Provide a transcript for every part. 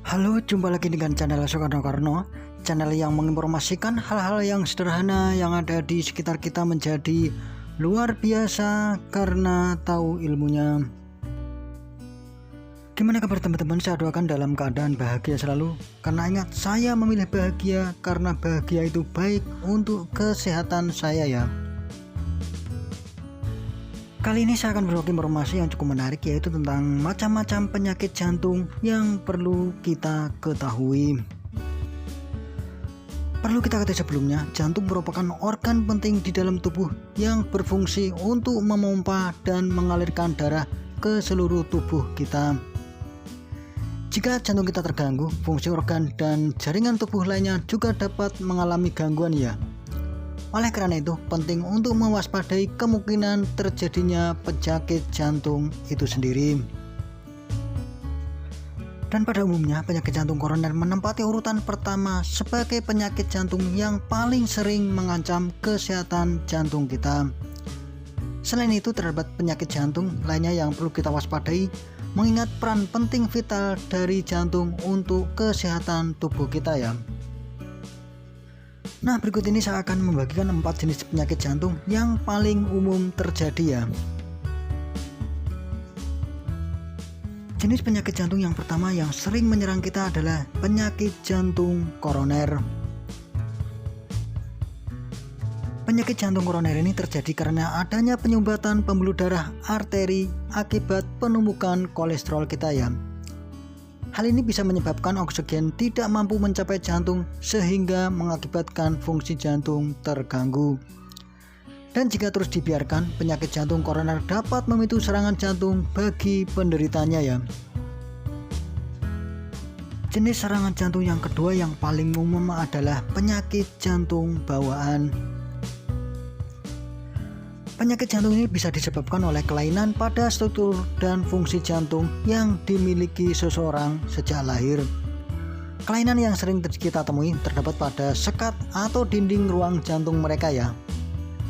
Halo, jumpa lagi dengan channel Soekarno Karno, channel yang menginformasikan hal-hal yang sederhana yang ada di sekitar kita menjadi luar biasa karena tahu ilmunya. Gimana kabar teman-teman? Saya doakan dalam keadaan bahagia selalu. Karena ingat, saya memilih bahagia karena bahagia itu baik untuk kesehatan saya ya. Kali ini saya akan berbagi informasi yang cukup menarik, yaitu tentang macam-macam penyakit jantung yang perlu kita ketahui. Perlu kita ketahui sebelumnya, jantung merupakan organ penting di dalam tubuh yang berfungsi untuk memompa dan mengalirkan darah ke seluruh tubuh kita. Jika jantung kita terganggu, fungsi organ dan jaringan tubuh lainnya juga dapat mengalami gangguan ya. Oleh karena itu, penting untuk mewaspadai kemungkinan terjadinya penyakit jantung itu sendiri. Dan pada umumnya, penyakit jantung koroner menempati urutan pertama sebagai penyakit jantung yang paling sering mengancam kesehatan jantung kita. Selain itu, terdapat penyakit jantung lainnya yang perlu kita waspadai, mengingat peran penting vital dari jantung untuk kesehatan tubuh kita ya. Nah, berikut ini saya akan membagikan 4 jenis penyakit jantung yang paling umum terjadi ya. Jenis penyakit jantung yang pertama yang sering menyerang kita adalah penyakit jantung koroner. Penyakit jantung koroner ini terjadi karena adanya penyumbatan pembuluh darah arteri akibat penumpukan kolesterol kita ya. Hal ini bisa menyebabkan oksigen tidak mampu mencapai jantung sehingga mengakibatkan fungsi jantung terganggu. Dan jika terus dibiarkan, penyakit jantung koroner dapat memicu serangan jantung bagi penderitanya ya. Jenis serangan jantung yang kedua yang paling umum adalah penyakit jantung bawaan. Penyakit jantung ini bisa disebabkan oleh kelainan pada struktur dan fungsi jantung yang dimiliki seseorang sejak lahir. Kelainan yang sering kita temui terdapat pada sekat atau dinding ruang jantung mereka ya.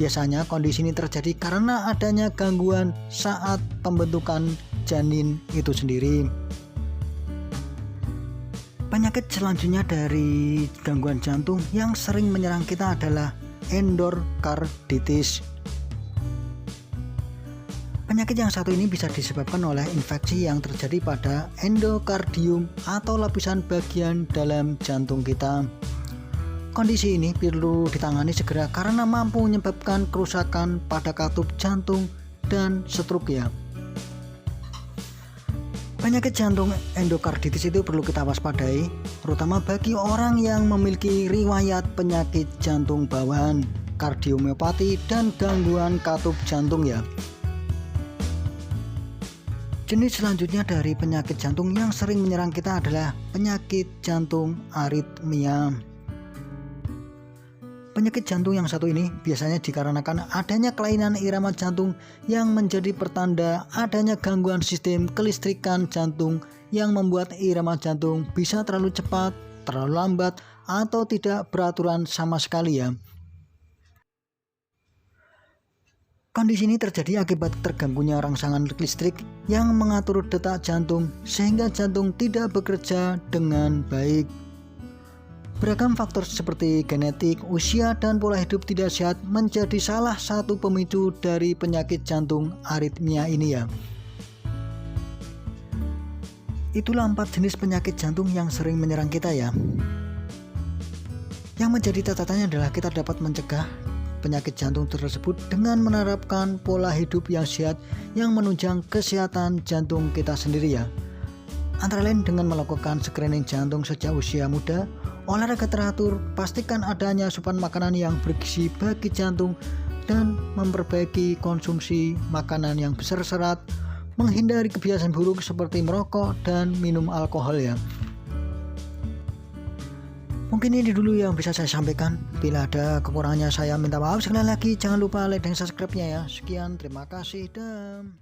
Biasanya kondisi ini terjadi karena adanya gangguan saat pembentukan janin itu sendiri. Penyakit selanjutnya dari gangguan jantung yang sering menyerang kita adalah endokarditis. Penyakit yang satu ini bisa disebabkan oleh infeksi yang terjadi pada endokardium atau lapisan bagian dalam jantung kita. Kondisi ini perlu ditangani segera karena mampu menyebabkan kerusakan pada katup jantung dan stroke ya. Penyakit jantung endokarditis itu perlu kita waspadai, terutama bagi orang yang memiliki riwayat penyakit jantung bawaan, kardiomiopati, dan gangguan katup jantung ya. Jenis selanjutnya dari penyakit jantung yang sering menyerang kita adalah penyakit jantung aritmia. Penyakit jantung yang satu ini biasanya dikarenakan adanya kelainan irama jantung yang menjadi pertanda adanya gangguan sistem kelistrikan jantung yang membuat irama jantung bisa terlalu cepat, terlalu lambat, atau tidak beraturan sama sekali ya. Kondisi ini terjadi akibat terganggunya rangsangan listrik yang mengatur detak jantung sehingga jantung tidak bekerja dengan baik. Beragam faktor seperti genetik, usia, dan pola hidup tidak sehat menjadi salah satu pemicu dari penyakit jantung aritmia ini ya. Itulah 4 jenis penyakit jantung yang sering menyerang kita ya. Yang menjadi catatannya adalah kita dapat mencegah penyakit jantung tersebut dengan menerapkan pola hidup yang sehat yang menunjang kesehatan jantung kita sendiri ya. Antara lain dengan melakukan screening jantung sejak usia muda, olahraga teratur, pastikan adanya asupan makanan yang bergizi bagi jantung, dan memperbaiki konsumsi makanan yang berserat, menghindari kebiasaan buruk seperti merokok dan minum alkohol ya. Mungkin ini dulu yang bisa saya sampaikan. Bila ada kekurangannya saya minta maaf sekali lagi. Jangan lupa like dan subscribe-nya ya. Sekian, terima kasih dan